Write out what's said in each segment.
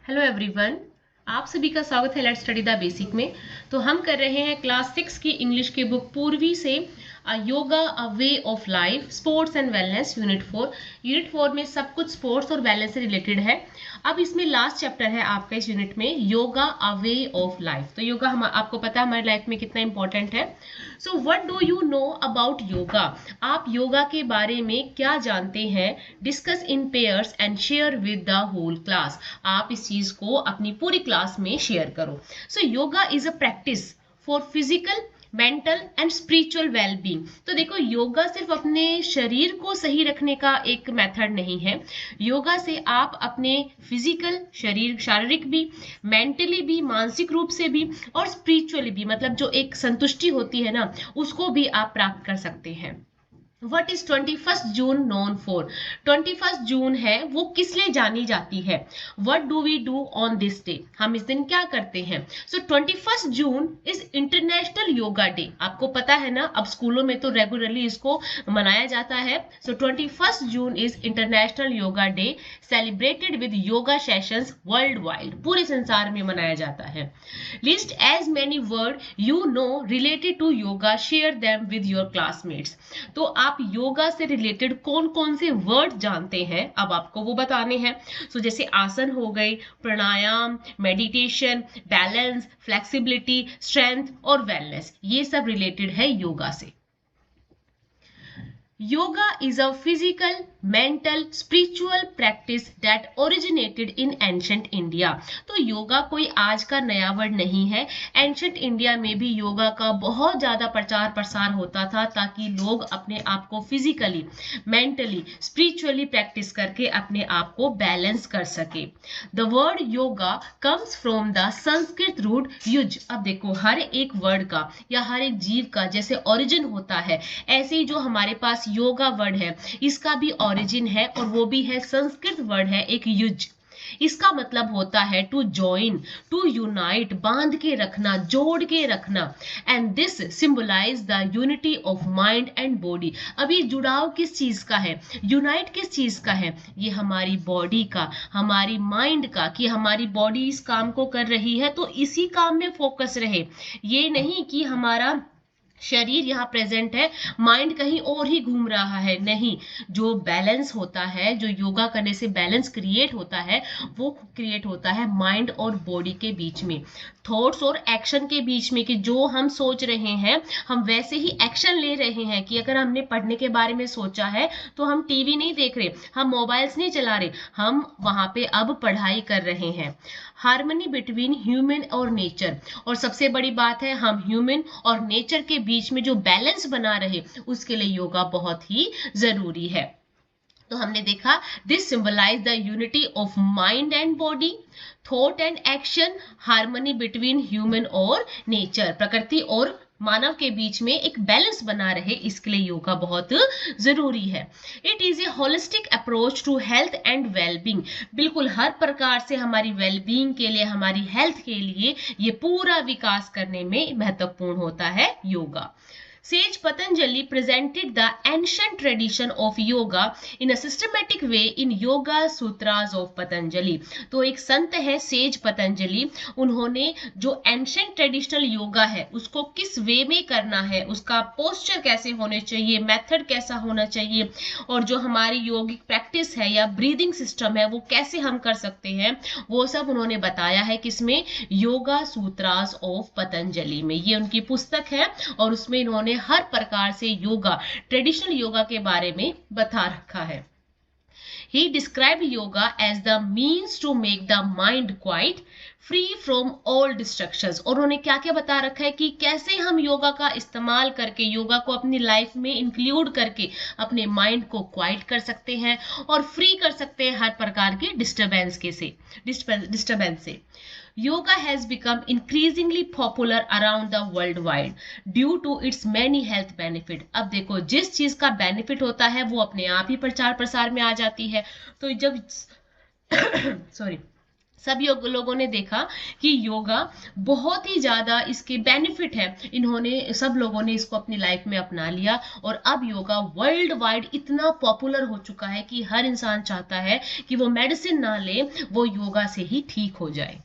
Hello everyone, आप सभी का स्वागत है लेट्स स्टडी द बेसिक में। तो हम कर रहे हैं क्लास 6 की इंग्लिश की बुक पूर्वी से yoga a way of life sports and wellness unit 4 में सब कुछ स्पोर्ट्स और वेलनेस से रिलेटेड है। अब इसमें लास्ट चैप्टर है आपका इस यूनिट में yoga a way of life. तो योगा हम आपको पता है हमारी लाइफ में कितना इंपॉर्टेंट है। So what do you know about yoga? आप योगा के बारे में क्या जानते हैं? Discuss in pairs and share with the whole class. आप इस चीज को अपनी पूरी क्लास में शेयर करो। So yoga is a practice for physical mental and spiritual wellbeing. तो देखो, योगा सिर्फ अपने शरीर को सही रखने का एक मेथड नहीं है। योगा से आप अपने फिजिकल शरीर शारीरिक भी, मेंटली भी, मानसिक रूप से भी और स्पिरिचुअली भी, मतलब जो एक संतुष्टि होती है ना, उसको भी आप प्राप्त कर सकते हैं। What is 21st June known for? 21st जून है वो किस लिए जानी जाती है? What do we do on this day? हम इस दिन क्या करते हैं? So 21st June is international yoga day. आपको पता है ना, अब स्कूलों में तो रेगुलरली इसको मनाया जाता है। So 21st June is international yoga day celebrated with yoga sessions worldwide. पूरे संसार में मनाया जाता है। List as many word you know related to yoga, share them with your classmates. तो आप योगा से रिलेटेड कौन कौन से वर्ड जानते हैं, अब आपको वो बताने हैं। सो जैसे आसन हो गए, प्राणायाम, मेडिटेशन, बैलेंस, फ्लेक्सिबिलिटी, स्ट्रेंथ और वेलनेस, ये सब रिलेटेड है योगा से। Yoga is a physical, mental, spiritual practice that originated in ancient India। तो योगा कोई आज का नया वर्ड नहीं है। एंशंट इंडिया में भी योगा का बहुत ज्यादा प्रचार प्रसार होता था ताकि लोग अपने आप को फिजिकली, मेंटली, स्पिरिचुअली प्रैक्टिस करके अपने आप को बैलेंस कर सके। The word yoga comes from the Sanskrit root yuj. अब देखो, हर एक वर्ड का या हर एक जीव का जैसे ओरिजिन होता है, ऐसे ही जो हमारे पास योगा वर्ड है, इसका भी ओरिजिन है और वो भी है संस्कृत वर्ड है एक युज। इसका मतलब होता है टू जॉइन, टू यूनाइट, बांध के रखना, जोड़ के रखना। And this symbolize the unity of mind and body. अब ये जुड़ाव किस चीज का है, यूनाइट किस चीज का है? ये हमारी बॉडी का, हमारी माइंड का, कि हमारी बॉडी इस काम को कर रही है तो इसी काम में फोकस रहे। ये नहीं कि हमारा शरीर यहाँ प्रेजेंट है, माइंड कहीं और ही घूम रहा है। नहीं, जो बैलेंस होता है, जो योगा करने से बैलेंस क्रिएट होता है, वो क्रिएट होता है माइंड और बॉडी के बीच में, थॉट्स और एक्शन के बीच में, कि जो हम सोच रहे हैं हम वैसे ही एक्शन ले रहे हैं। कि अगर हमने पढ़ने के बारे में सोचा है तो हम टीवी नहीं देख रहे, हम मोबाइल्स नहीं चला रहे, हम वहां पे अब पढ़ाई कर रहे हैं। हार्मनी बिटवीन ह्यूमन और नेचर, और सबसे बड़ी बात है, हम ह्यूमन और नेचर के बीच में जो बैलेंस बना रहे, उसके लिए योगा बहुत ही जरूरी है। तो हमने देखा, this symbolize the unity of mind and body, thought and action, harmony between human और नेचर, प्रकृति और मानव के बीच में एक बैलेंस बना रहे, इसके लिए योगा बहुत जरूरी है। It is a holistic approach to health and wellbeing. बिल्कुल हर प्रकार से हमारी वेलबींग के लिए, हमारी हेल्थ के लिए ये पूरा विकास करने में महत्वपूर्ण होता है yoga. Sage Patanjali presented the ancient tradition of yoga in a systematic way in Yoga Sutras of Patanjali। तो एक संत है सेज पतंजलि, उन्होंने जो एंशिएंट ट्रेडिशनल योगा है उसको किस वे में करना है, उसका पोस्चर कैसे होने चाहिए, मेथड कैसा होना चाहिए, और जो हमारी योगिक प्रैक्टिस है या ब्रीदिंग सिस्टम है वो कैसे हम कर सकते हैं, वो सब उन्होंने बताया है किसमें? योगा सूत्रास ऑफ पतंजलि में। ये उनकी पुस्तक है और उसमें इन्होंने हर प्रकार से योगा, ट्रेडिशनल योगा के बारे में बता रखा है। He described yoga as the means to make the mind quiet, free from all distractions। और उन्होंने क्या क्या बता रखा है कि कैसे हम योगा का इस्तेमाल करके, योगा को अपनी लाइफ में इंक्लूड करके अपने माइंड को क्वाइट कर सकते हैं और फ्री कर सकते हैं हर प्रकार के डिस्टर्बेंस से। Yoga has become increasingly popular around the world wide due to its many health benefit। अब देखो, जिस चीज का बेनिफिट होता है वो अपने आप ही प्रचार प्रसार में आ जाती है। तो जब सॉरी लोगों ने देखा कि योगा बहुत ही ज्यादा इसके बेनिफिट है, सब लोगों ने इसको अपनी लाइफ में अपना लिया और अब योगा वर्ल्ड वाइड इतना पॉपुलर हो चुका है कि हर इंसान चाहता है कि वो मेडिसिन ना ले, वो योगा से ही ठीक हो जाए।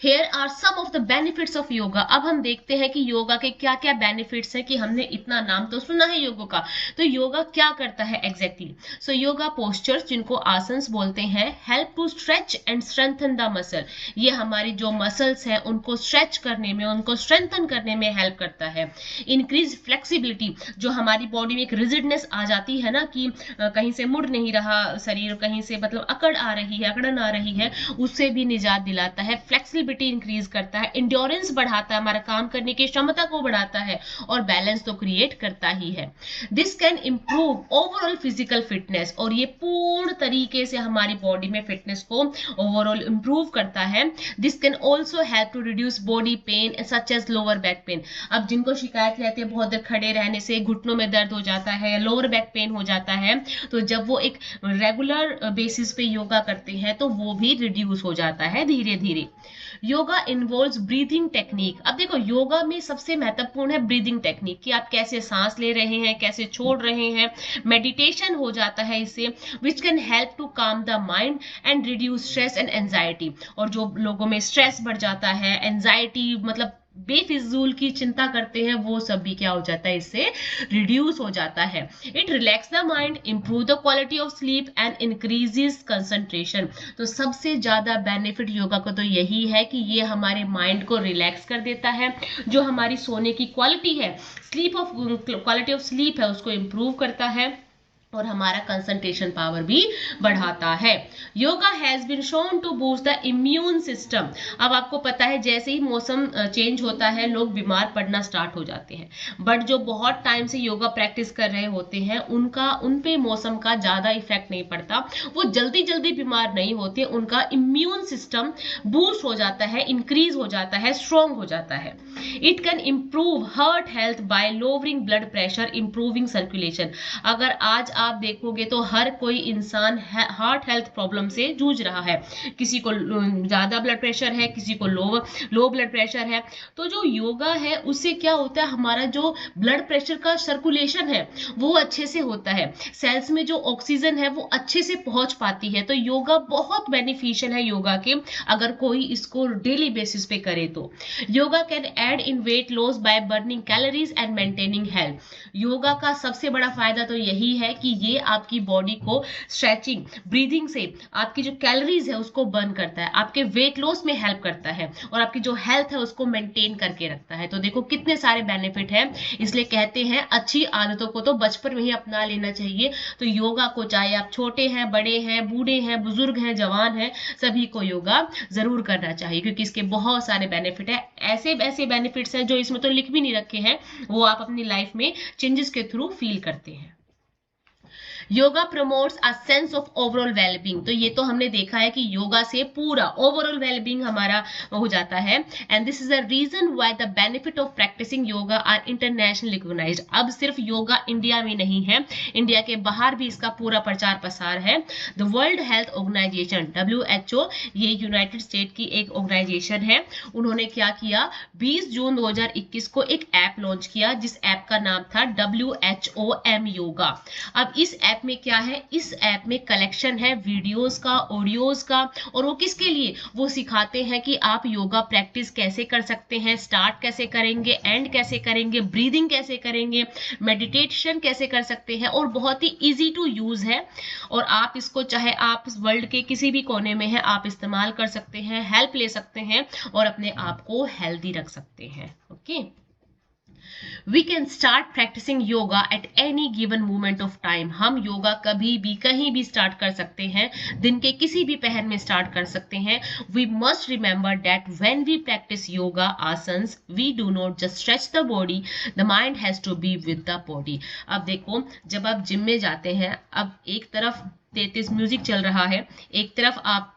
Here are some of the benefits of yoga। अब हम देखते हैं कि योगा के क्या क्या बेनिफिट्स हैं, कि हमने इतना नाम तो सुना है योगा का, तो योगा क्या करता है एग्जैक्टली। सो योगा पोस्चर्स, जिनको आसन्स बोलते हैं, help to stretch and strengthen the muscle. ये हमारी जो मसल्स हैं उनको स्ट्रेच करने में, उनको स्ट्रेंथन करने में हेल्प करता है। इंक्रीज फ्लेक्सिबिलिटी, जो हमारी बॉडी में एक रिजिडनेस आ जाती है ना, कि कहीं से मुड़ नहीं रहा शरीर, कहीं से मतलब अकड़न आ रही है, उससे भी निजात दिलाता है। फ्लेक्सिबिलिटी इंक्रीज करता है, इंड्योरेंस बढ़ाता है, हमारा काम करने की क्षमता को बढ़ाता है, और बैलेंस तो क्रिएट करता ही है। This can improve overall physical fitness, और ये पूर्ण तरीके से हमारी बॉडी में फिटनेस को ओवरऑल इंप्रूव करता है। This can also help to reduce body pain such as lower back pain. अब जिनको शिकायत रहती है बहुत देर खड़े रहने से घुटनों में दर्द हो जाता है, लोअर बैक पेन हो जाता है, तो जब वो एक रेगुलर बेसिस पे योगा करते हैं तो वो भी रिड्यूस हो जाता है धीरे धीरे। Yoga involves breathing technique. अब देखो योगा में सबसे महत्वपूर्ण है ब्रीथिंग टेक्निक, कि आप कैसे सांस ले रहे हैं, कैसे छोड़ रहे हैं। मेडिटेशन हो जाता है इससे, विच कैन हेल्प टू काम the mind and reduce stress and anxiety. और जो लोगों में स्ट्रेस बढ़ जाता है, एंजाइटी मतलब बेफिजूल की चिंता करते हैं, वो सब भी क्या हो जाता है, इससे रिड्यूस हो जाता है। It relax the mind, improve the quality of sleep and increases concentration. तो सबसे ज्यादा बेनिफिट योगा का तो यही है कि ये हमारे माइंड को रिलैक्स कर देता है, जो हमारी सोने की क्वालिटी है, क्वालिटी ऑफ स्लीप है, उसको इंप्रूव करता है, और हमारा कंसंट्रेशन पावर भी बढ़ाता है। Yoga has been shown to boost the immune system. अब आपको पता है जैसे ही मौसम चेंज होता है लोग बीमार पड़ना स्टार्ट हो जाते हैं, बट जो बहुत टाइम से योगा प्रैक्टिस कर रहे होते हैं उन पे मौसम का ज्यादा इफेक्ट नहीं पड़ता, वो जल्दी जल्दी बीमार नहीं होते, उनका इम्यून सिस्टम बूस्ट हो जाता है, इंक्रीज हो जाता है, स्ट्रॉन्ग हो जाता है। It can improve heart health bye lowering blood pressure, improving circulation. अगर आज आप देखोगे तो हर कोई इंसान हार्ट हेल्थ प्रॉब्लम से जूझ रहा है, किसी को ज्यादा ब्लड प्रेशर है, किसी को लो ब्लड प्रेशर है। तो जो योगा है उससे क्या होता है, हमारा जो ब्लड प्रेशर का सर्कुलेशन है वो अच्छे से होता है, सेल्स में जो ऑक्सीजन है वो अच्छे से पहुंच पाती है। तो योगा बहुत बेनिफिशियल है योगा के, अगर कोई इसको डेली बेसिस पे करे तो। Yoga can add in weight loss by burning calories and maintaining health. Yoga का सबसे बड़ा फायदा तो यही है कि ये आपकी बॉडी को स्ट्रेचिंग, ब्रीदिंग से आपकी जो कैलोरीज है उसको बर्न करता है, आपके वेट लॉस में हेल्प करता है, और आपकी जो हेल्थ है उसको मेंटेन करके रखता है। तो देखो कितने सारे बेनिफिट हैं, इसलिए कहते हैं अच्छी आदतों को तो बचपन में ही अपना लेना चाहिए। तो योगा को चाहे आप छोटे हैं, बड़े हैं, बूढ़े हैं, बुजुर्ग हैं, जवान हैं, सभी को योगा जरूर करना चाहिए, क्योंकि इसके बहुत सारे बेनिफिट है। ऐसे ऐसे बेनिफिट्स हैं जो इसमें तो लिख भी नहीं रखे हैं, वो आप अपनी लाइफ में चेंजेस के थ्रू फील करते हैं। Yoga promotes a sense of overall wellbeing. तो ये तो हमने देखा है कि योगा से पूरा ओवरऑल वेलबींग हमारा हो जाता है, and this is a reason why the benefit of practicing yoga are international recognized. अब सिर्फ योगा इंडिया में नहीं है, इंडिया के बाहर भी इसका पूरा प्रचार प्रसार है। The world health organization WHO, ये यूनाइटेड स्टेट की एक ऑर्गेनाइजेशन है, उन्होंने क्या किया, 20 जून 2021 को एक ऐप लॉन्च किया, जिस ऐप का नाम था WHOM योगा। अब इस ऐप में क्या है, इस ऐप में कलेक्शन है वीडियोस का, ऑडियोज का, और वो किसके लिए, वो सिखाते हैं कि आप योगा प्रैक्टिस कैसे कर सकते हैं, स्टार्ट कैसे करेंगे, एंड कैसे करेंगे, ब्रीदिंग कैसे करेंगे, मेडिटेशन कैसे कर सकते हैं, और बहुत ही इजी टू यूज है। और आप इसको चाहे आप वर्ल्ड के किसी भी कोने में है आप इस्तेमाल कर सकते हैं, हेल्प ले सकते हैं, और अपने आप को हेल्दी रख सकते हैं। Okay, We can start practicing yoga at any given moment of time। हम योगा कभी भी कहीं भी स्टार्ट कर सकते हैं, दिन के किसी भी पहर में स्टार्ट कर सकते हैं। We must remember that when we practice yoga asanas, we do not just stretch the body, the mind has to be with the body। अब देखो जब आप जिम में जाते हैं, अब एक तरफ तेज म्यूजिक चल रहा है, एक तरफ आप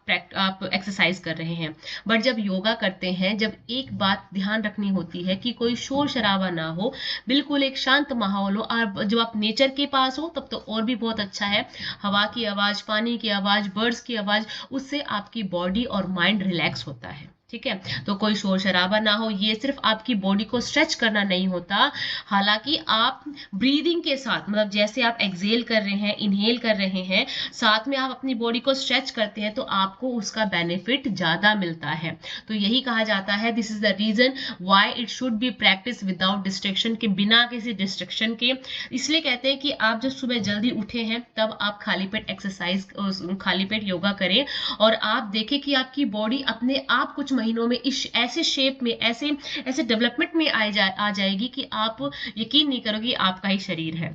एक्सरसाइज कर रहे हैं। बट जब योगा करते हैं, जब एक बात ध्यान रखनी होती है कि कोई शोर शराबा ना हो, बिल्कुल एक शांत माहौल हो, और जब आप नेचर के पास हो तब तो और भी बहुत अच्छा है। हवा की आवाज, पानी की आवाज, बर्ड्स की आवाज, उससे आपकी बॉडी और माइंड रिलैक्स होता है। ठीक है, तो कोई शोर शराबा ना हो। ये सिर्फ आपकी बॉडी को स्ट्रेच करना नहीं होता, हालांकि आप ब्रीदिंग के साथ, मतलब जैसे आप एक्सहेल कर रहे हैं, इनहेल कर रहे हैं, साथ में आप अपनी बॉडी को स्ट्रेच करते हैं, तो आपको उसका बेनिफिट ज्यादा मिलता है। तो यही कहा जाता है, this is the reason why it should be practice without distraction, के बिना किसी डिस्ट्रैक्शन के। इसलिए कहते हैं कि आप जब सुबह जल्दी उठे हैं तब आप खाली पेट एक्सरसाइज, खाली पेट योगा करें, और आप देखें कि आपकी बॉडी अपने आप कुछ महीनों में इस ऐसे शेप में, ऐसे डेवलपमेंट में आ जाएगी कि आप यकीन नहीं करोगे आपका ही शरीर है।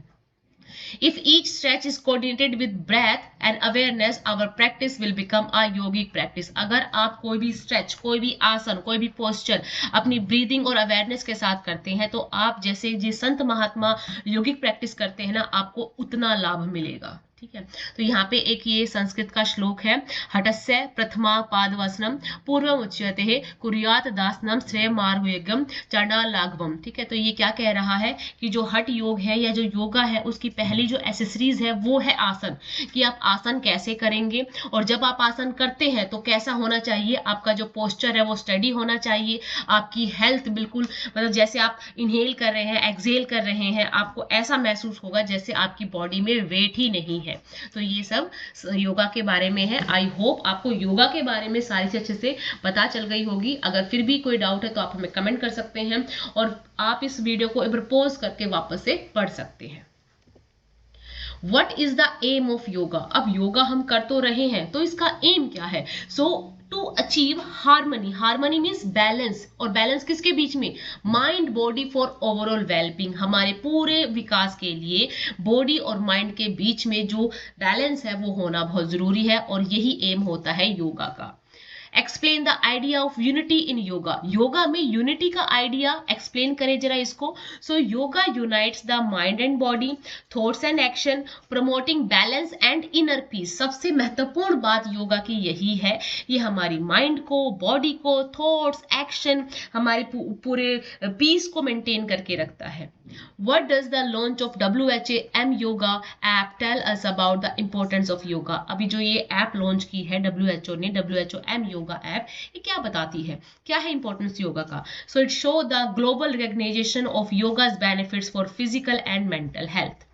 If each stretch is coordinated with breath and awareness, our practice will become a yogic practice. अगर आप कोई भी स्ट्रेच, कोई भी आसन, कोई भी पोस्चर अपनी ब्रीदिंग और अवेयरनेस के साथ करते हैं, तो आप जैसे जिस संत महात्मा योगिक प्रैक्टिस करते हैं ना, आपको उतना लाभ मिलेगा। ठीक है, तो यहाँ पे एक ये संस्कृत का श्लोक है, हटस्य प्रथमा पादवसनम पूर्वम उच्यते कुर्यात दासनम श्रेय मार्गम चांडालाघवम। ठीक है, तो ये क्या कह रहा है कि जो हठ योग है या जो योगा है, उसकी पहली जो एसेसरीज है वो है आसन, कि आप आसन कैसे करेंगे, और जब आप आसन करते हैं तो कैसा होना चाहिए, आपका जो पोस्चर है वो स्टडी होना चाहिए, आपकी हेल्थ बिल्कुल, मतलब जैसे आप इनहेल कर रहे हैं, एक्सहेल कर रहे हैं, आपको ऐसा महसूस होगा जैसे आपकी बॉडी में वेट ही नहीं है। तो ये सब योगा के बारे में है। आई होप आपको योगा के बारे में सारी चीजें अच्छे से पता चल गई होगी। अगर फिर भी कोई डाउट है तो आप हमें कमेंट कर सकते हैं, और आप इस वीडियो को एक बार पॉज करके वापस से पढ़ सकते हैं। What is the aim of yoga? अब योगा हम कर तो रहे हैं, तो इसका एम क्या है? To achieve harmony. Harmony means balance, और बैलेंस किसके बीच में? Mind body for overall wellbeing. हमारे पूरे विकास के लिए बॉडी और माइंड के बीच में जो बैलेंस है वो होना बहुत जरूरी है, और यही एम होता है योगा का। Explain the idea of unity in yoga. Yoga में यूनिटी का आइडिया एक्सप्लेन करें जरा इसको। So yoga unites the mind and body, thoughts and action, promoting balance and inner peace. सबसे महत्वपूर्ण बात योगा की यही है, ये हमारी माइंड को, बॉडी को, थॉट्स, एक्शन, हमारे पूरे पीस को मेंटेन करके रखता है। What does the launch of WHM Yoga app tell us about the importance of yoga? अभी जो ये ऐप लॉन्च की है WHO ने, WHM योगा ऐप, ये क्या बताती है, क्या है इंपॉर्टेंस योगा का? So it show the global recognition of yoga's benefits for physical and mental health.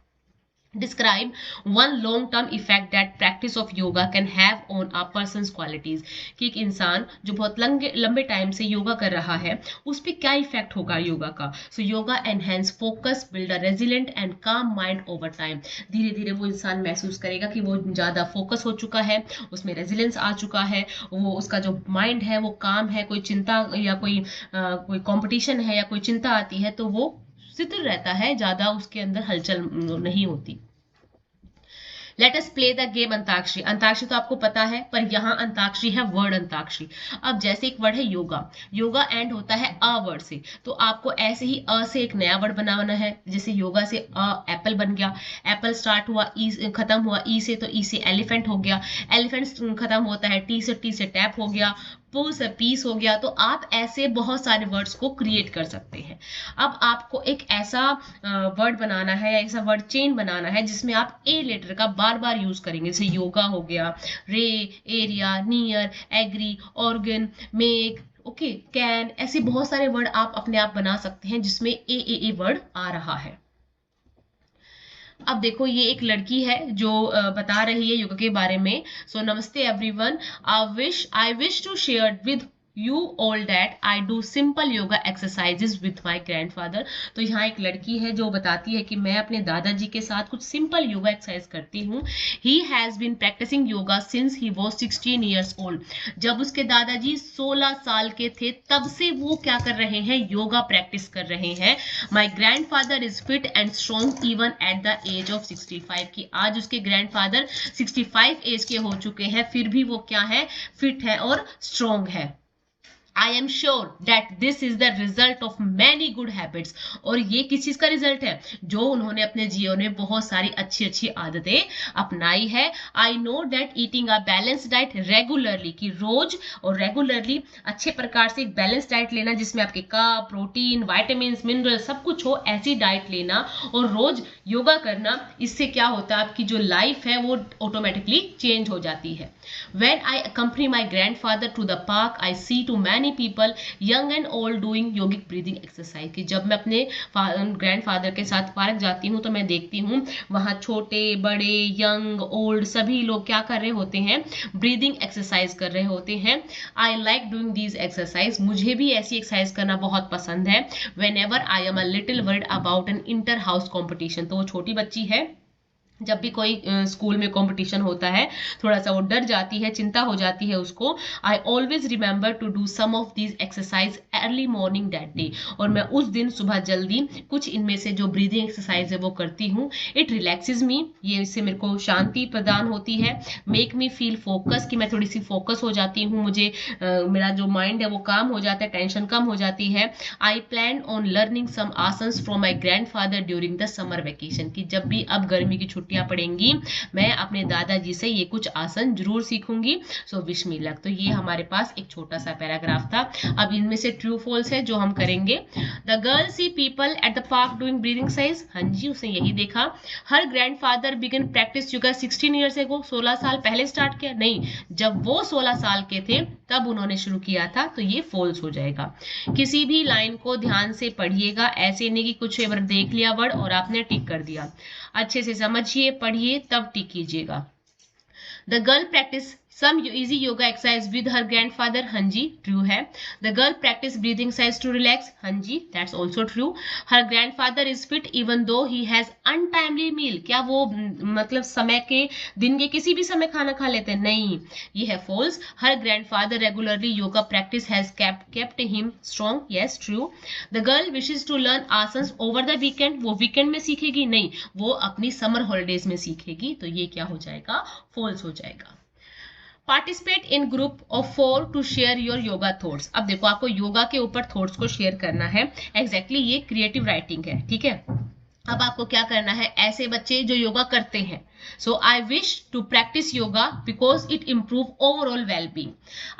Describe one long-term effect that practice of yoga can have on a person's qualities. कि एक इंसान जो बहुत लंबे टाइम से योगा कर रहा है, उस पर क्या इफेक्ट होगा योगा का? So yoga enhance focus, build a resilient and calm mind over time. धीरे धीरे वो इंसान महसूस करेगा कि वो ज्यादा फोकस हो चुका है, उसमें रेजिलेंस आ चुका है, वो उसका जो माइंड है वो काम है, कोई चिंता या कोई कंपटीशन है या कोई चिंता आती है तो वो स्थिर रहता है, ज्यादा उसके अंदर हलचल नहीं होती। Let us play the game antakshari. Antakshari तो आपको पता है, पर यहाँ अंताक्षरी है वर्ड अंताक्षरी। अब जैसे एक वर्ड है योगा, योगा एंड होता है अ वर्ड से, तो आपको ऐसे ही अ से एक नया वर्ड बनाना है। जैसे योगा से एप्पल बन गया, एप्पल स्टार्ट हुआ ई, खत्म हुआ ई से, तो ई से एलिफेंट हो गया, एलिफेंट खत्म होता है टी से टैप हो गया, पुल से पीस हो गया। तो आप ऐसे बहुत सारे वर्ड्स को क्रिएट कर सकते हैं। अब आपको एक ऐसा वर्ड बनाना है, ऐसा वर्ड चेन बनाना है जिसमें आप ए लेटर का बार बार यूज करेंगे। जैसे योगा हो गया, ray, area, near, agree, organ, make, okay, can, ऐसे बहुत सारे वर्ड आप अपने आप बना सकते हैं जिसमें ए वर्ड आ रहा है। अब देखो ये एक लड़की है जो बता रही है योगा के बारे में। So namaste everyone, I wish to share with you all that I do simple yoga exercises with my grandfather। तो यहाँ एक लड़की है जो बताती है कि मैं अपने दादाजी के साथ कुछ सिंपल योगा एक्सरसाइज करती हूँ। He has been practicing yoga since he was 16 years old। जब उसके दादाजी 16 साल के थे तब से वो क्या कर रहे हैं, योगा प्रैक्टिस कर रहे हैं। My grandfather is fit and strong even at the age of 65। कि आज उसके ग्रैंडफादर 65 एज के हो चुके हैं, फिर भी वो क्या है, फिट है और स्ट्रॉन्ग है। I am sure that this is the result of many good habits. और ये किस चीज का रिजल्ट है? जो उन्होंने अपने जीवन में बहुत सारी अच्छी अच्छी आदतें अपनाई है। I know that eating a balance diet regularly, कि रोज और रेगुलरली अच्छे प्रकार से एक बैलेंस डाइट लेना जिसमें आपके कार्ब, प्रोटीन, वाइटामिन, मिनरल सब कुछ हो, ऐसी डाइट लेना और रोज योगा करना, इससे क्या होता है आपकी जो लाइफ है वो ऑटोमेटिकली चेंज हो जाती है। When I accompany my grandfather to the park, I see too many people, young and old, doing yogic breathing exercise। कि जब मैं अपने ग्रैंडफादर के साथ पार्क जाती हूँ तो मैं देखती हूँ वहाँ छोटे बड़े, यंग ओल्ड सभी लोग क्या कर रहे होते हैं? ब्रीदिंग एक्सरसाइज कर रहे होते हैं। I like doing these exercise, मुझे भी ऐसी एक्सरसाइज करना बहुत पसंद है। When ever I am a little word about an inter house competition, तो वो छोटी बच्ची है, जब भी कोई स्कूल में कंपटीशन होता है थोड़ा सा वो डर जाती है, चिंता हो जाती है उसको। I always remember to do some of these exercise early morning that day, और मैं उस दिन सुबह जल्दी कुछ इनमें से जो ब्रीदिंग एक्सरसाइज है वो करती हूँ। इट रिलैक्सेज मी, ये इससे मेरे को शांति प्रदान होती है। मेक मी फील फोकस, कि मैं थोड़ी सी फोकस हो जाती हूँ, मुझे मेरा जो माइंड है वो काम हो जाता है, टेंशन कम हो जाती है। I plan on learning some asanas from my grandfather during the summer vacation, कि जब भी अब गर्मी की छुट्टियां पड़ेंगी मैं अपने दादाजी से ये कुछ आसन जरूर सीखूंगी। So wish me luck. तो ये हमारे पास एक छोटा सा पैराग्राफ था। अब इनमें से ट्रू फॉल्स है जो हम करेंगे। The girl see people at the park doing breathing exercise, हाँ जी उसने यही देखा। Her grandfather begin practice yoga 16 years ago, 16 साल पहले स्टार्ट किया, नहीं, जब वो 16 साल के थे तब उन्होंने शुरू किया था, तो ये फॉल्स हो जाएगा। किसी भी लाइन को ध्यान से पढ़िएगा, ऐसे नहीं कि कुछ बार देख लिया वर्ड और आपने टिक कर दिया, अच्छे से समझिए पढ़िए तब टिक कीजिएगा। The girl practice some easy yoga exercise with her grandfather, हाँ जी ट्रू है। The girl practice breathing exercise to relax, हाँ जी that's also true. Her grandfather is fit even though he has untimely मील, क्या वो मतलब समय के दिन के किसी भी समय खाना खा लेते हैं? नहीं, ये है false. Her grandfather regularly yoga practice has kept him strong, yes true. The girl wishes to learn asanas over the weekend, वो वीकेंड में सीखेगी? नहीं, वो अपनी समर हॉलीडेज में सीखेगी, तो ये क्या हो जाएगा? फॉल्स हो जाएगा। Participate in group of 4 to share your yoga thoughts. अब देखो आपको योगा के ऊपर थॉट्स को शेयर करना है, एग्जैक्टली ये क्रिएटिव राइटिंग है, ठीक है। अब आपको क्या करना है, ऐसे बच्चे जो योगा करते हैं, so I wish to practice yoga because it improve overall wellbeing.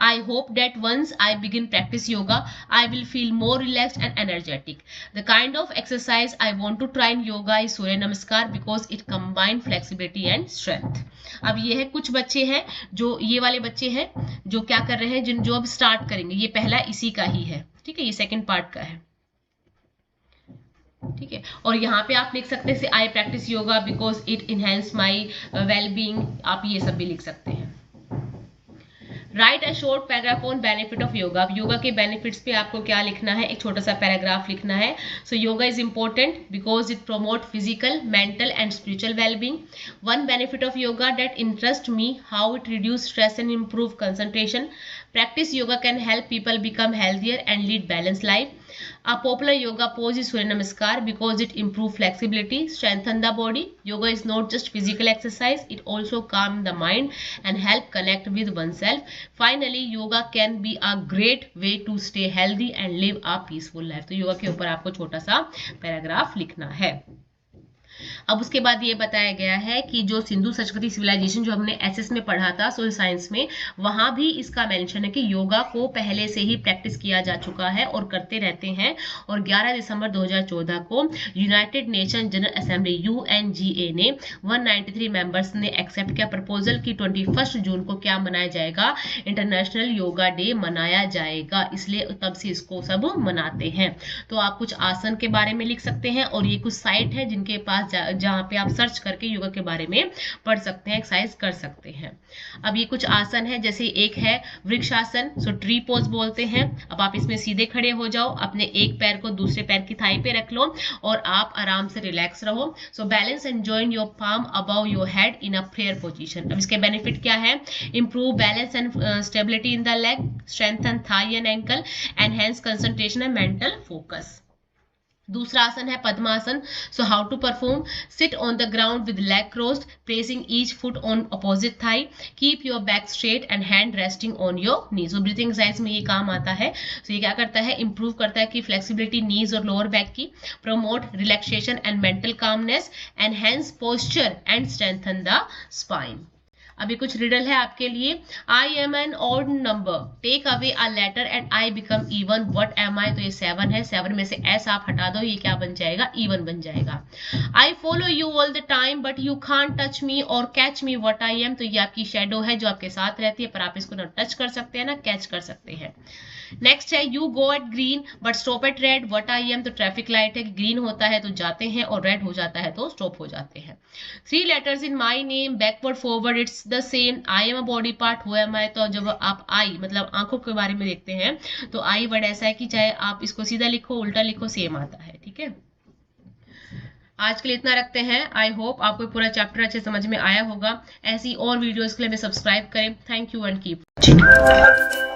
I hope that once I begin practice yoga I will feel more relaxed and energetic. The kind of exercise I want to try in yoga is surya namaskar because it combine flexibility and strength. अब ये है कुछ बच्चे हैं जो ये वाले बच्चे हैं जो क्या कर रहे हैं, जो अब स्टार्ट करेंगे, ये पहला इसी का ही है, ठीक है, ये सेकंड पार्ट का है, ठीक है। और यहाँ पे आप लिख सकते हैं I practice yoga because it enhance my wellbeing, आप ये सब भी लिख सकते हैं। Write a short paragraph on benefit of yoga. अब योगा के बेनिफिट्स पे आपको क्या लिखना है, एक छोटा सा पैराग्राफ लिखना है। So yoga is important because it promote physical, mental and spiritual wellbeing. One benefit of yoga that interest me, how it reduce stress and improve concentration. Practice yoga can help people become healthier and lead balanced life. A popular yoga pose is Surya Namaskar because it improves flexibility, strengthen the body. Yoga is not just physical exercise, it also calm the mind and help connect with oneself. Finally, yoga can be a great way to stay healthy and live a peaceful life. तो योगा के ऊपर आपको छोटा सा paragraph लिखना है। अब उसके बाद ये बताया गया है कि जो सिंधु संस्कृति सिविलाइजेशन जो हमने एसएस में पढ़ा था सोशल साइंस में, वहां भी इसका मेंशन है कि योगा को पहले से ही प्रैक्टिस किया जा चुका है और करते रहते हैं। और 11 दिसंबर 2014 को United nation general assembly UNGA ने 193 मेंबर्स ने एक्सेप्ट किया प्रपोजल की 21 जून को क्या मनाया जाएगा, इंटरनेशनल योगा डे मनाया जाएगा, इसलिए तब से इसको सब मनाते हैं। तो आप कुछ आसन के बारे में लिख सकते हैं और ये कुछ साइट है जिनके पास जहां पे आप सर्च करके योगा के बारे में पढ़ सकते हैं, एक्सरसाइज कर सकते हैं। अब ये कुछ आसन है, जैसे एक है वृक्षासन, सो ट्री पोज बोलते हैं। अब आप इसमें सीधे खड़े हो जाओ, अपने एक पैर को दूसरे पैर की थाई पे रख लो और आप आराम से रिलैक्स रहो। So balance and join your palm above your head in a prayer position. अब इसके बेनिफिट क्या है, improve balance and stability in the leg, strengthen thigh and ankle, enhance concentration and mental focus. दूसरा आसन है padmasana. So how to perform? Sit on the ground with leg crossed, placing each foot on opposite thigh, keep your back straight and hand resting on your knees. So breathing exercise में ये काम आता है. सो ये क्या करता है? इंप्रूव करता है कि फ्लेक्सिबिलिटी नीज और लोअर बैक की, promote relaxation and mental calmness, enhance posture and strengthen the spine. अभी कुछ रिडल है आपके लिए. I am an odd number, take away a letter and I become even, what am I? तो ये 7 है. 7 में से एस आप हटा दो, ये क्या बन जाएगा? इवन बन जाएगा. I follow you all the time but you can't touch me और catch me, what I am? तो ये आपकी शेडो है जो आपके साथ रहती है, पर आप इसको ना टच कर सकते हैं ना कैच कर सकते हैं. नेक्स्ट है you go at green but stop at red, what I am? तो ट्रैफिक लाइट है, ग्रीन होता है तो जाते हैं और रेड हो जाता है तो स्टॉप हो जाते हैं. 3 letters in my name, backward forward it's the same. I am a body part, who am I? तो जब आप आई मतलब आंखों के बारे में देखते हैं तो आई वर्ड ऐसा है कि चाहे आप इसको सीधा लिखो उल्टा लिखो सेम आता है. ठीक है, आज के लिए इतना रखते हैं. आई होप आपको पूरा चैप्टर अच्छे समझ में आया होगा. ऐसी और वीडियोस के लिए हमें सब्सक्राइब करें. Thank you and keep watching.